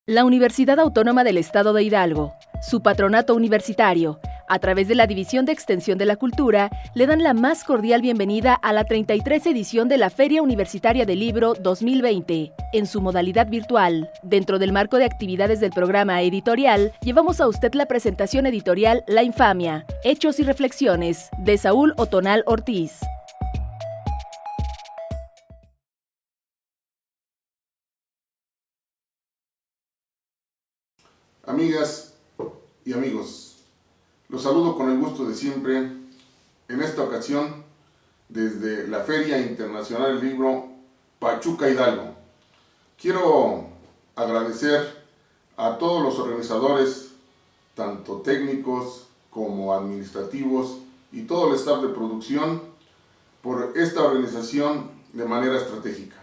La Universidad Autónoma del Estado de Hidalgo, su patronato universitario, a través de la División de Extensión de la Cultura, le dan la más cordial bienvenida a la 33 edición de la Feria Universitaria del Libro 2020, en su modalidad virtual. Dentro del marco de actividades del programa editorial, llevamos a usted la presentación editorial La Infamia, Hechos y Reflexiones, de Saúl Otonal Ortiz. Amigas y amigos, los saludo con el gusto de siempre, en esta ocasión desde la Feria Internacional del Libro Pachuca Hidalgo. Quiero agradecer a todos los organizadores, tanto técnicos como administrativos y todo el staff de producción, por esta organización de manera estratégica.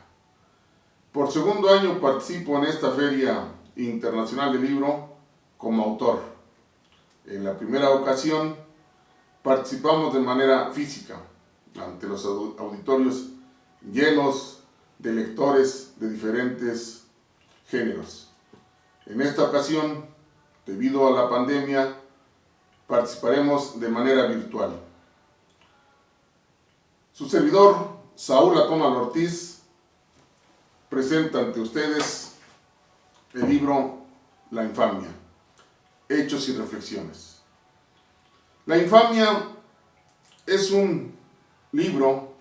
Por segundo año participo en esta Feria Internacional del Libro como autor. En la primera ocasión participamos de manera física ante los auditorios llenos de lectores de diferentes géneros. En esta ocasión, debido a la pandemia, participaremos de manera virtual. Su servidor, Saúl Otonal Ortiz, presenta ante ustedes el libro La Infamia, Hechos y Reflexiones. La Infamia es un libro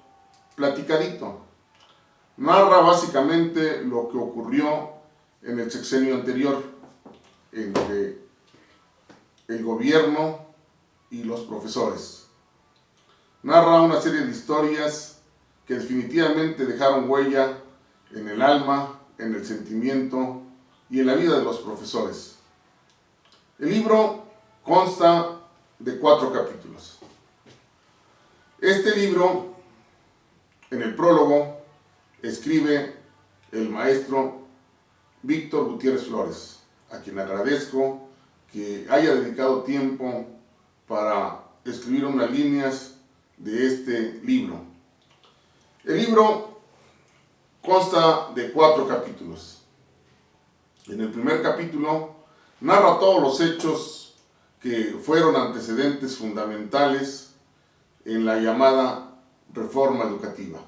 platicadito. Narra básicamente lo que ocurrió en el sexenio anterior entre el gobierno y los profesores. Narra una serie de historias que definitivamente dejaron huella en el alma, en el sentimiento y en la vida de los profesores. El libro consta de 4 capítulos. Este libro, en el prólogo, escribe el maestro Víctor Gutiérrez Flores, a quien agradezco que haya dedicado tiempo para escribir unas líneas de este libro. El libro consta de 4 capítulos. En el primer capítulo narra todos los hechos que fueron antecedentes fundamentales en la llamada reforma educativa.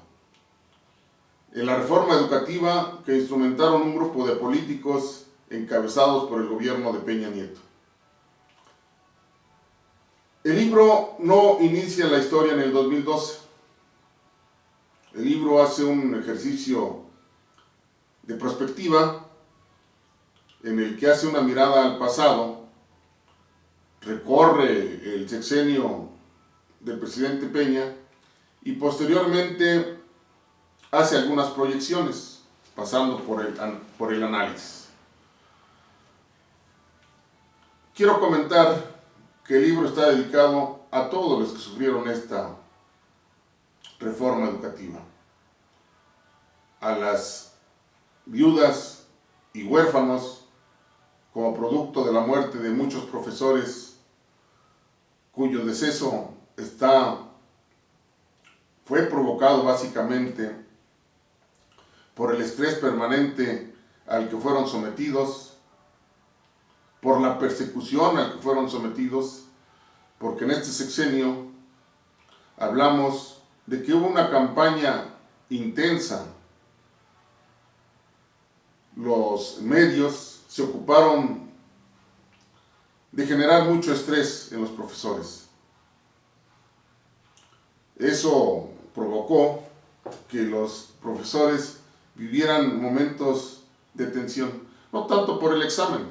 En la reforma educativa que instrumentaron un grupo de políticos encabezados por el gobierno de Peña Nieto. El libro no inicia la historia en el 2012. El libro hace un ejercicio de prospectiva en el que hace una mirada al pasado, recorre el sexenio del presidente Peña y posteriormente hace algunas proyecciones, pasando por el análisis. Quiero comentar que el libro está dedicado a todos los que sufrieron esta reforma educativa, a las viudas y huérfanos como producto de la muerte de muchos profesores cuyo deceso fue provocado básicamente por el estrés permanente al que fueron sometidos, por la persecución al que fueron sometidos, porque en este sexenio hablamos de que hubo una campaña intensa. Los medios se ocuparon de generar mucho estrés en los profesores. Eso provocó que los profesores vivieran momentos de tensión, no tanto por el examen.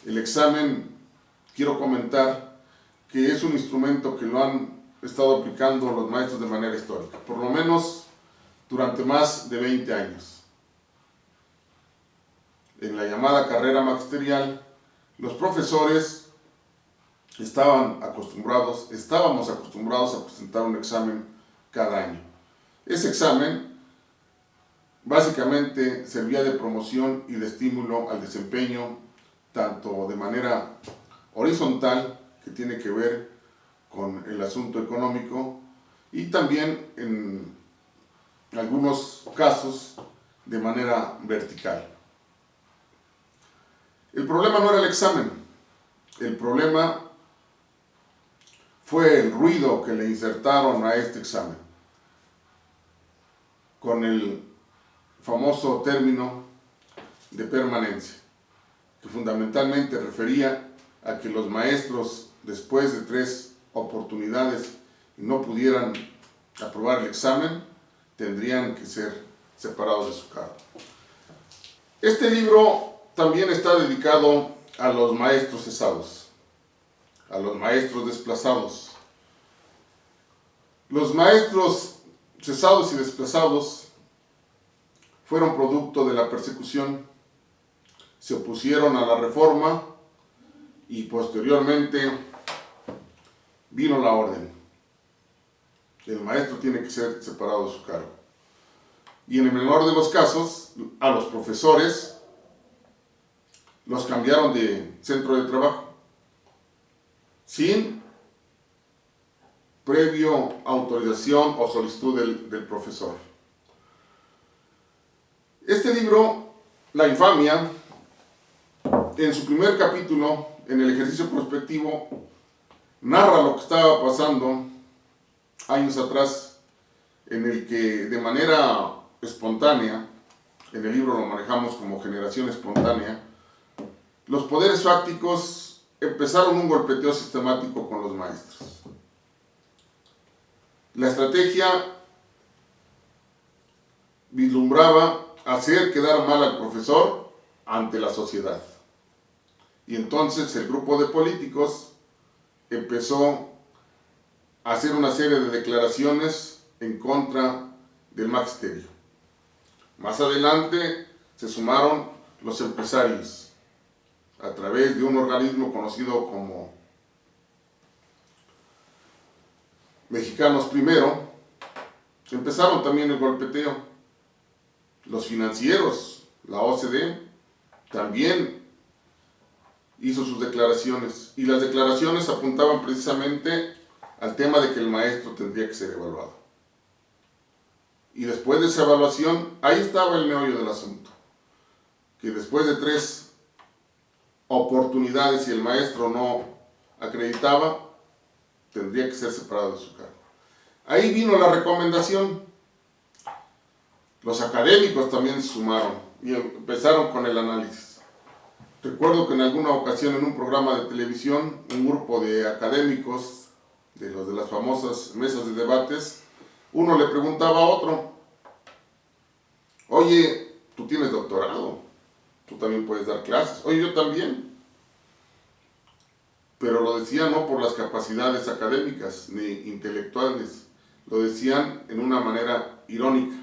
El examen, quiero comentar, que es un instrumento que lo han estado aplicando los maestros de manera histórica, por lo menos durante más de 20 años. En la llamada carrera magisterial, los profesores estábamos acostumbrados a presentar un examen cada año. Ese examen básicamente servía de promoción y de estímulo al desempeño, tanto de manera horizontal, que tiene que ver con el asunto económico, y también en algunos casos de manera vertical. El problema no era el examen, el problema fue el ruido que le insertaron a este examen, con el famoso término de permanencia, que fundamentalmente refería a que los maestros, después de 3 oportunidades, no pudieran aprobar el examen, tendrían que ser separados de su cargo. Este libro también está dedicado a los maestros cesados, a los maestros desplazados. Los maestros cesados y desplazados fueron producto de la persecución, se opusieron a la reforma y posteriormente vino la orden. El maestro tiene que ser separado de su cargo. Y en el menor de los casos, a los profesores los cambiaron de centro de trabajo sin previo autorización o solicitud del profesor. Este libro, La infamia, en su primer capítulo, en el ejercicio prospectivo, narra lo que estaba pasando años atrás, en el que de manera espontánea, en el libro lo manejamos como generación espontánea, los poderes fácticos empezaron un golpeteo sistemático con los maestros. La estrategia vislumbraba hacer quedar mal al profesor ante la sociedad. Y entonces el grupo de políticos empezó a hacer una serie de declaraciones en contra del magisterio. Más adelante se sumaron los empresarios a través de un organismo conocido como Mexicanos Primero. Empezaron también el golpeteo. Los financieros, la OCDE, también hizo sus declaraciones, y las declaraciones apuntaban precisamente al tema de que el maestro tendría que ser evaluado. Y después de esa evaluación, ahí estaba el meollo del asunto, que después de 3 oportunidades, si el maestro no acreditaba, tendría que ser separado de su cargo. Ahí vino la recomendación. Los académicos también se sumaron y empezaron con el análisis. Recuerdo que en alguna ocasión en un programa de televisión, un grupo de académicos, de los de las famosas mesas de debates, uno le preguntaba a otro: oye, tú tienes doctorado, tú también puedes dar clases. Oye, yo también. Pero lo decían no por las capacidades académicas ni intelectuales, lo decían en una manera irónica.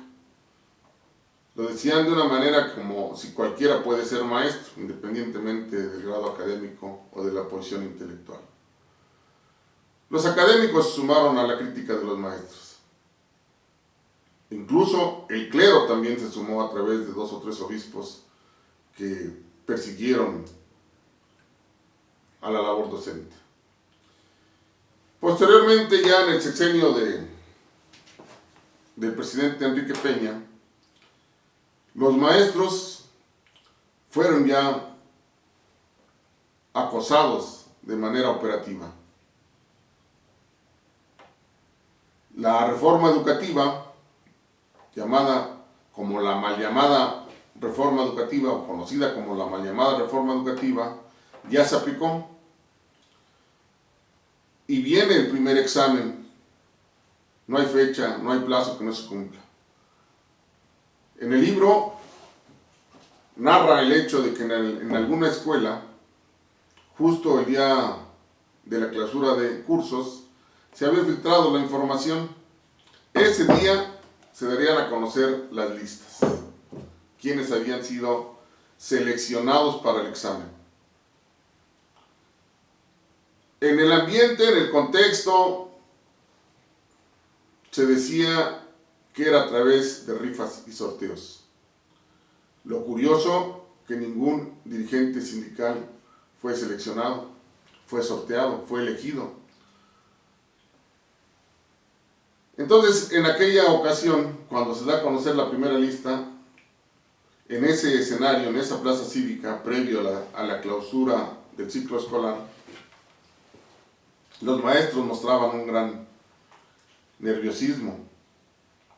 Lo decían de una manera como si cualquiera puede ser maestro, independientemente del grado académico o de la posición intelectual. Los académicos se sumaron a la crítica de los maestros. Incluso el clero también se sumó a través de 2 o 3 obispos que persiguieron a la labor docente. Posteriormente, ya en el sexenio del presidente Enrique Peña, los maestros fueron ya acosados de manera operativa. La reforma educativa, llamada como la mal llamada reforma educativa, o conocida como la mal llamada reforma educativa, ya se aplicó. Y viene el primer examen. No hay fecha, no hay plazo que no se cumpla. En el libro narra el hecho de que en alguna escuela, justo el día de la clausura de cursos, se había filtrado la información. Ese día se darían a conocer las listas, quienes habían sido seleccionados para el examen. En el ambiente, en el contexto, se decía que era a través de rifas y sorteos. Lo curioso, que ningún dirigente sindical fue seleccionado, fue sorteado, fue elegido. Entonces, en aquella ocasión, cuando se da a conocer la primera lista, en ese escenario, en esa plaza cívica, previo a la clausura del ciclo escolar, los maestros mostraban un gran nerviosismo,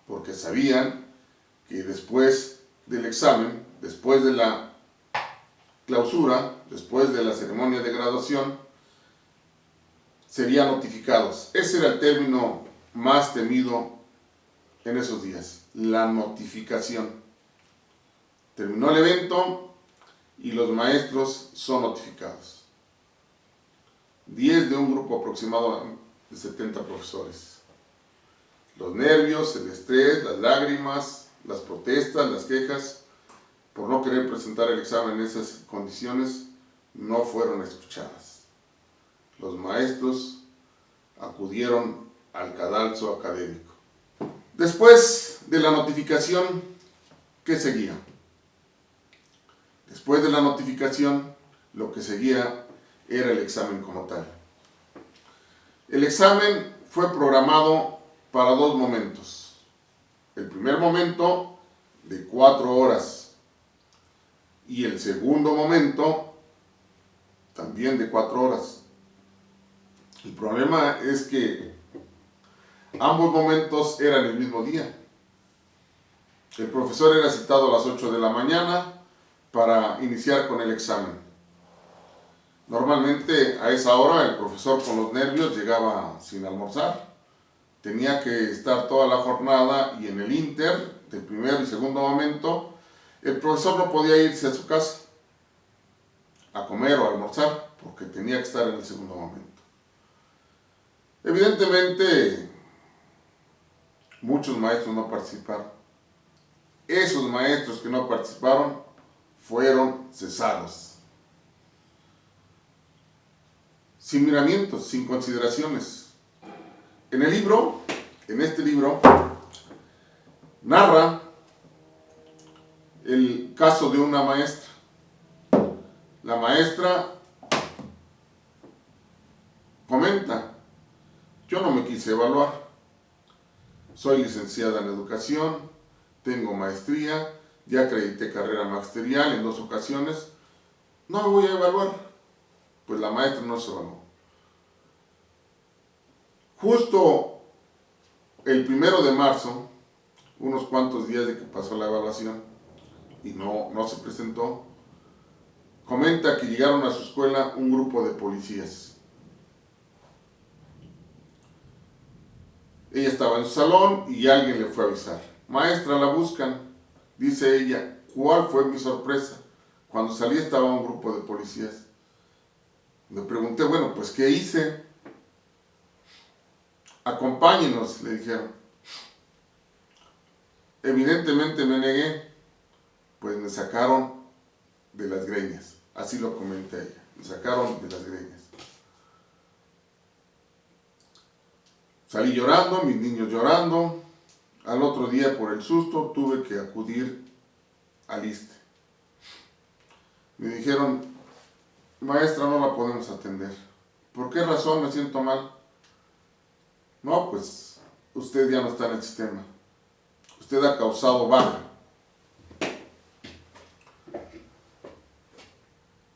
porque sabían que después del examen, después de la clausura, después de la ceremonia de graduación, serían notificados. Ese era el término más temido en esos días, la notificación. Terminó el evento y los maestros son notificados. 10 de un grupo aproximado de 70 profesores. Los nervios, el estrés, las lágrimas, las protestas, las quejas por no querer presentar el examen en esas condiciones no fueron escuchadas. Los maestros acudieron al cadalso académico. Después de la notificación, ¿qué seguía? Después de la notificación, lo que seguía era el examen como tal. El examen fue programado para 2 momentos. El primer momento de 4 horas y el segundo momento también de 4 horas. El problema es que ambos momentos eran el mismo día. El profesor era citado a las 8 de la mañana para iniciar con el examen. Normalmente a esa hora el profesor con los nervios llegaba sin almorzar. Tenía que estar toda la jornada y en el ínter del primer y segundo momento el profesor no podía irse a su casa a comer o a almorzar porque tenía que estar en el segundo momento. Evidentemente muchos maestros no participaron. Esos maestros que no participaron fueron cesados. Sin miramientos, sin consideraciones. En este libro, narra el caso de una maestra. La maestra comenta: yo no me quise evaluar. Soy licenciada en educación, tengo maestría, ya acredité carrera magisterial en 2 ocasiones. No me voy a evaluar. Pues la maestra no se evaluó. Justo el 1 de marzo, unos cuantos días de que pasó la evaluación y no se presentó, comenta que llegaron a su escuela un grupo de policías. Ella estaba en su salón y alguien le fue a avisar: maestra, la buscan. Dice ella: ¿cuál fue mi sorpresa? Cuando salí estaba un grupo de policías. Me pregunté, bueno, pues ¿qué hice? Acompáñenos, le dijeron. Evidentemente me negué, pues me sacaron de las greñas. Así lo comenta ella, me sacaron de las greñas. Salí llorando, mis niños llorando. Al otro día, por el susto, tuve que acudir al ISSSTE. Me dijeron: maestra, no la podemos atender. ¿Por qué razón? Me siento mal. No, pues usted ya no está en el sistema. Usted ha causado baja.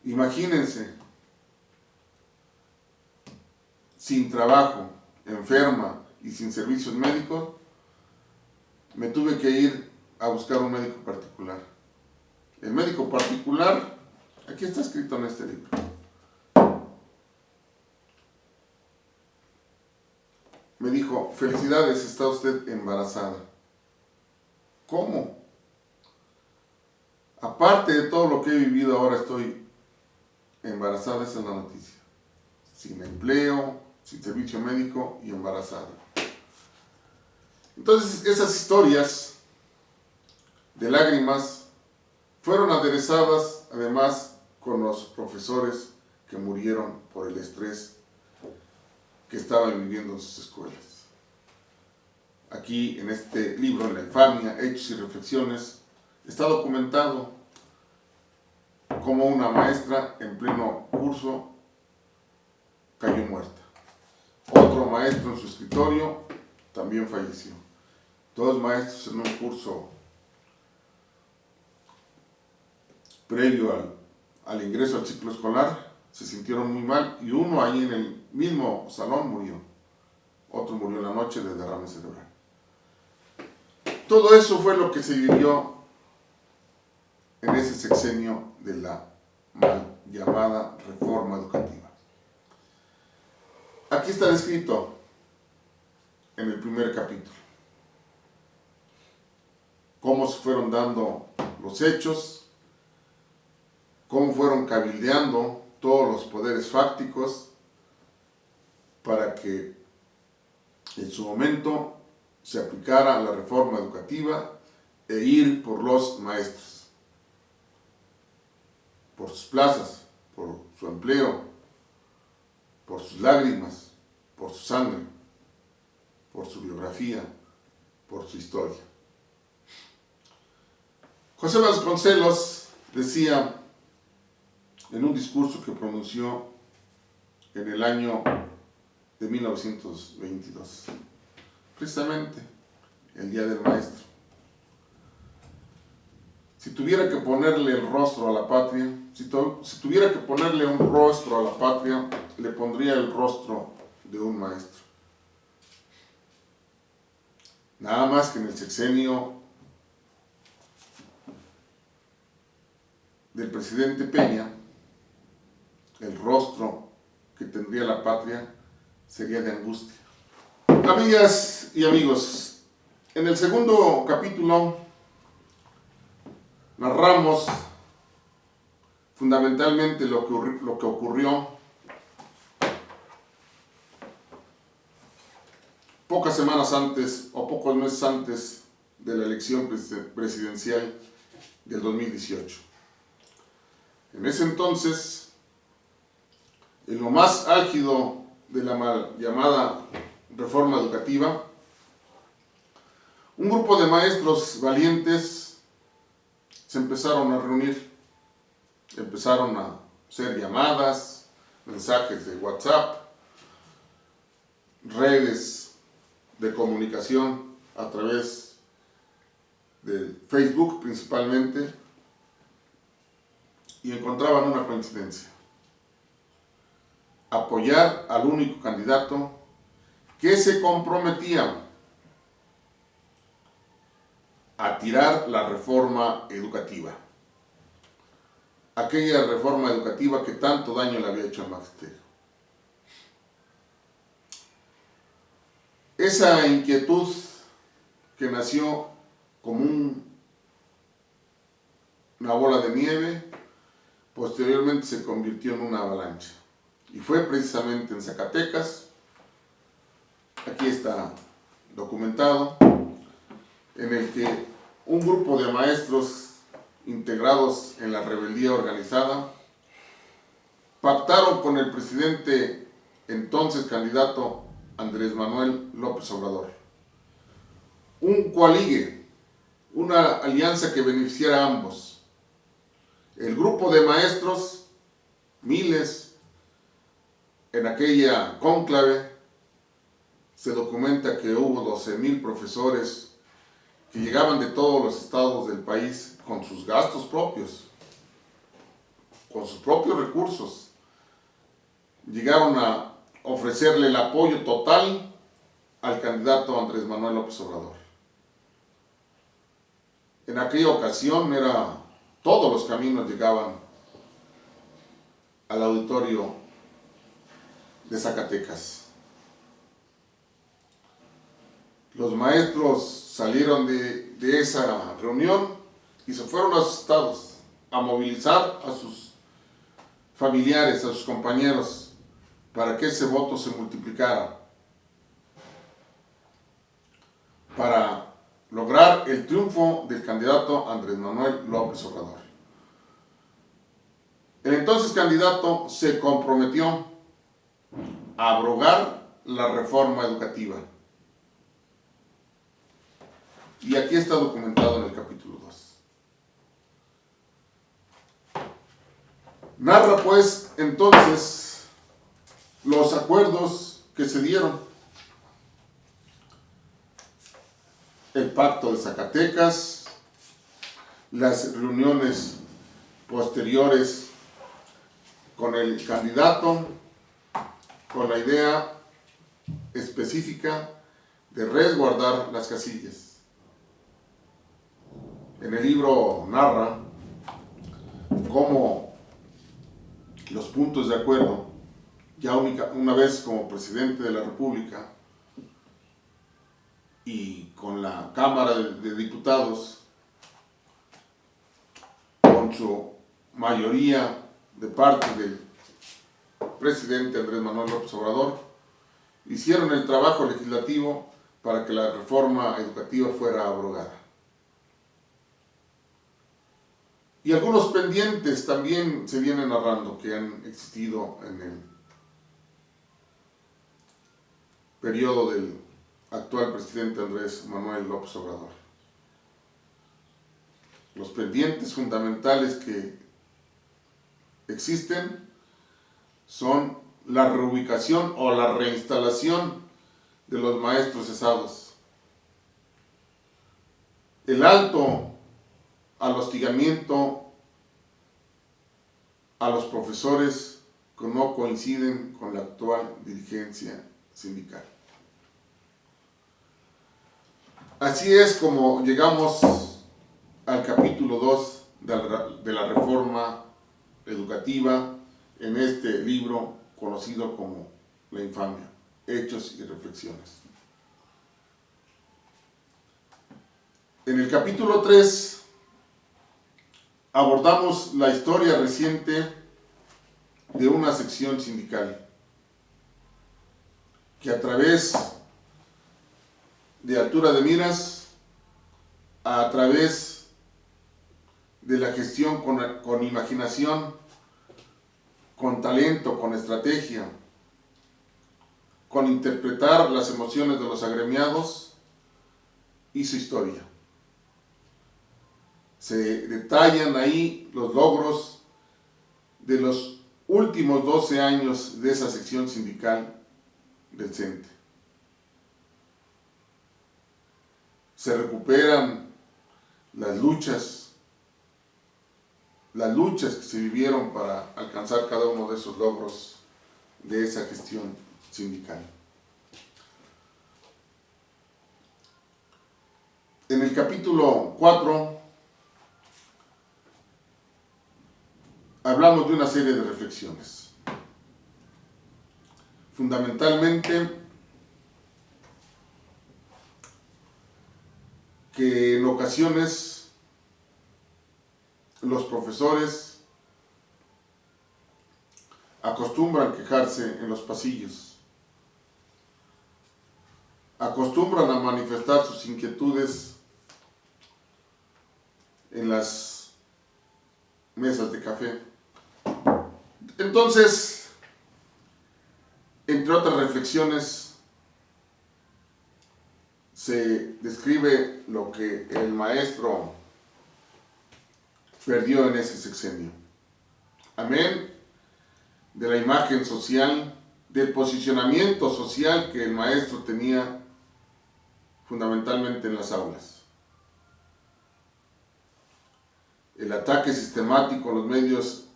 Imagínense, sin trabajo, enferma y sin servicios médicos, me tuve que ir a buscar un médico particular. El médico particular, aquí está escrito en este libro, me dijo: felicidades, está usted embarazada. ¿Cómo? Aparte de todo lo que he vivido, ahora estoy embarazada. Esa es la noticia. Sin empleo, sin servicio médico y embarazada. Entonces, esas historias de lágrimas fueron aderezadas además con los profesores que murieron por el estrés que estaban viviendo en sus escuelas. Aquí en este libro, en La infamia, hechos y reflexiones, está documentado cómo una maestra en pleno curso cayó muerta. Otro maestro en su escritorio también falleció. 2 maestros en un curso previo al ingreso al ciclo escolar, se sintieron muy mal y uno ahí en el mismo salón murió. Otro murió en la noche de derrame cerebral. Todo eso fue lo que se vivió en ese sexenio de la mal llamada reforma educativa. Aquí está descrito en el primer capítulo cómo se fueron dando los hechos, cómo fueron cabildeando todos los poderes fácticos para que en su momento se aplicara la reforma educativa e ir por los maestros, por sus plazas, por su empleo, por sus lágrimas, por su sangre, por su biografía, por su historia. José Vasconcelos decía en un discurso que pronunció en el año de 1922, precisamente el Día del Maestro: si tuviera que ponerle el rostro a la patria, si tuviera que ponerle un rostro a la patria, le pondría el rostro de un maestro. Nada más que en el sexenio del presidente Peña, el rostro que tendría la patria sería de angustia. Amigas y amigos, en el segundo capítulo narramos fundamentalmente lo que ocurrió pocas semanas antes o pocos meses antes de la elección presidencial del 2018. En ese entonces, en lo más álgido de la mal llamada reforma educativa, un grupo de maestros valientes se empezaron a reunir, empezaron a hacer llamadas, mensajes de WhatsApp, redes de comunicación a través de Facebook principalmente, y encontraban una coincidencia: apoyar al único candidato que se comprometía a tirar la reforma educativa, aquella reforma educativa que tanto daño le había hecho al magisterio. Esa inquietud que nació como una bola de nieve, posteriormente se convirtió en una avalancha. Y fue precisamente en Zacatecas, aquí está documentado, en el que un grupo de maestros integrados en la rebeldía organizada pactaron con el presidente, entonces candidato Andrés Manuel López Obrador, un coaligue, una alianza que beneficiara a ambos. El grupo de maestros, miles, en aquella cónclave se documenta que hubo 12,000 profesores que llegaban de todos los estados del país con sus gastos propios, con sus propios recursos. Llegaron a ofrecerle el apoyo total al candidato Andrés Manuel López Obrador. En aquella ocasión todos los caminos llegaban al auditorio de Zacatecas. Los maestros salieron de esa reunión y se fueron a sus estados a movilizar a sus familiares, a sus compañeros, para que ese voto se multiplicara, para lograr el triunfo del candidato Andrés Manuel López Obrador. El entonces candidato se comprometió a abrogar la reforma educativa. Y aquí está documentado en el capítulo 2. Narra pues entonces los acuerdos que se dieron. El pacto de Zacatecas, las reuniones posteriores con el candidato, con la idea específica de resguardar las casillas. En el libro narra cómo los puntos de acuerdo, ya una vez como presidente de la República y con la Cámara de Diputados, con su mayoría de parte del presidente Andrés Manuel López Obrador, hicieron el trabajo legislativo para que la reforma educativa fuera abrogada. Y algunos pendientes también se vienen narrando que han existido en el periodo del actual presidente Andrés Manuel López Obrador. Los pendientes fundamentales que existen son la reubicación o la reinstalación de los maestros cesados, el alto al hostigamiento a los profesores que no coinciden con la actual dirigencia sindical. Así es como llegamos al capítulo 2 de la reforma educativa en este libro conocido como La infamia, hechos y reflexiones. En el capítulo 3 abordamos la historia reciente de una sección sindical que a través de altura de miras, a través de la gestión con imaginación, con talento, con estrategia, con interpretar las emociones de los agremiados, hizo historia. Se detallan ahí los logros de los últimos 12 años de esa sección sindical del CENTE. Se recuperan las luchas que se vivieron para alcanzar cada uno de esos logros de esa gestión sindical. En el capítulo 4 hablamos de una serie de reflexiones. Fundamentalmente, que en ocasiones los profesores acostumbran quejarse en los pasillos, acostumbran a manifestar sus inquietudes en las mesas de café. Entonces, entre otras reflexiones, se describe lo que el maestro perdió en ese sexenio. Amén de la imagen social, del posicionamiento social que el maestro tenía fundamentalmente en las aulas. El ataque sistemático a los medios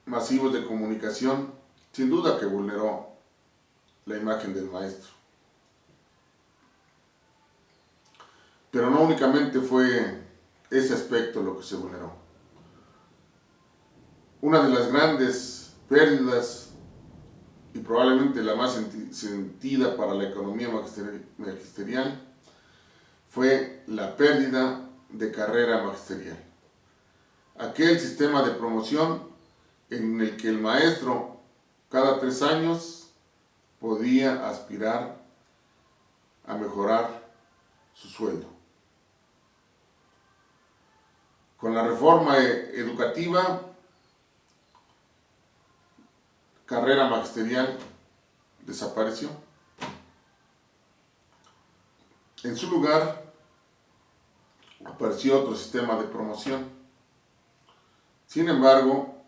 masivos de comunicación, sin duda que vulneró la imagen del maestro. Pero no únicamente fue ese aspecto lo que se vulneró. Una de las grandes pérdidas, y probablemente la más sentida para la economía magisterial, fue la pérdida de carrera magisterial. Aquel sistema de promoción en el que el maestro cada 3 años podía aspirar a mejorar su sueldo. Con la reforma educativa, carrera magisterial desapareció. En su lugar, apareció otro sistema de promoción. Sin embargo,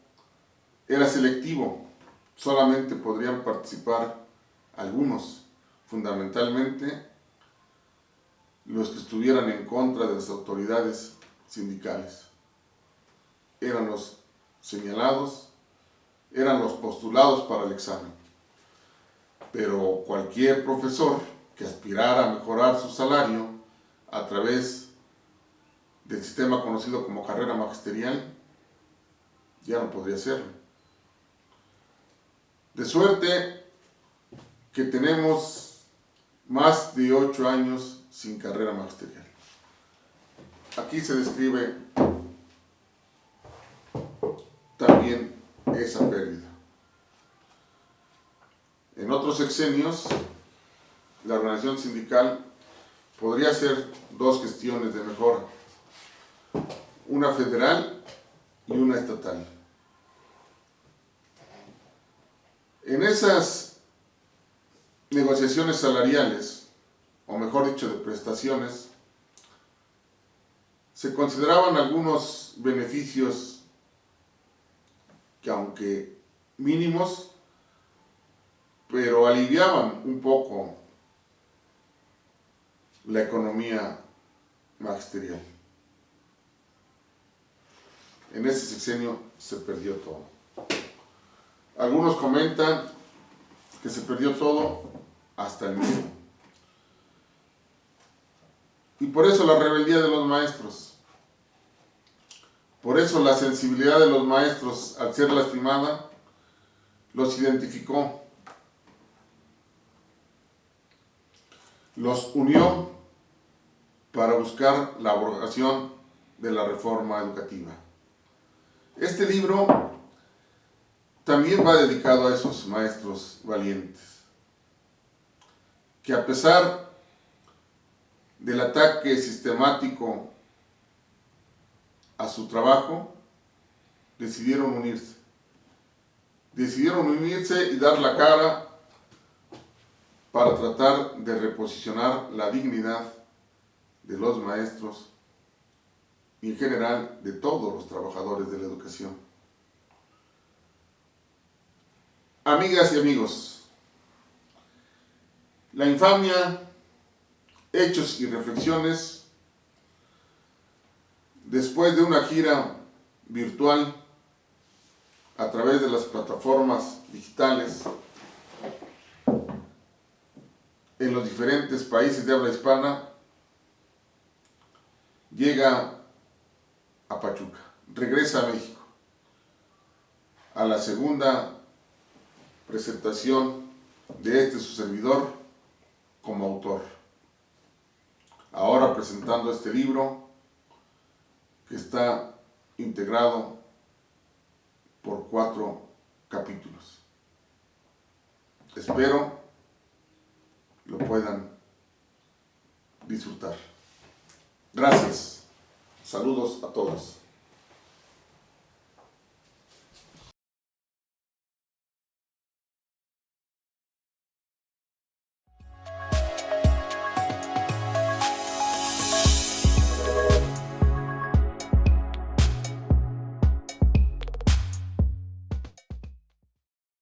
era selectivo. Solamente podrían participar algunos, fundamentalmente los que estuvieran en contra de las autoridades sindicales. Eran los señalados eran los postulados para el examen. Pero cualquier profesor que aspirara a mejorar su salario a través del sistema conocido como carrera magisterial, ya no podría hacerlo. De suerte que tenemos más de 8 años sin carrera magisterial. Aquí se describe también esa pérdida. En otros sexenios, la organización sindical podría hacer 2 gestiones de mejora, una federal y una estatal. En esas negociaciones salariales, o mejor dicho, de prestaciones, se consideraban algunos beneficios que, aunque mínimos, pero aliviaban un poco la economía magisterial. En ese sexenio se perdió todo. Algunos comentan que se perdió todo hasta el miedo. Y por eso la rebeldía de los maestros. Por eso la sensibilidad de los maestros, al ser lastimada, los identificó. Los unió para buscar la abrogación de la reforma educativa. Este libro también va dedicado a esos maestros valientes, que a pesar del ataque sistemático a su trabajo, decidieron unirse. Decidieron unirse y dar la cara para tratar de reposicionar la dignidad de los maestros y en general de todos los trabajadores de la educación. Amigas y amigos, La infamia, hechos y reflexiones, después de una gira virtual a través de las plataformas digitales en los diferentes países de habla hispana, llega a Pachuca, regresa a México, a la segunda presentación de su servidor como autor. Ahora presentando este libro que está integrado por 4 capítulos. Espero lo puedan disfrutar. Gracias. Saludos a todos.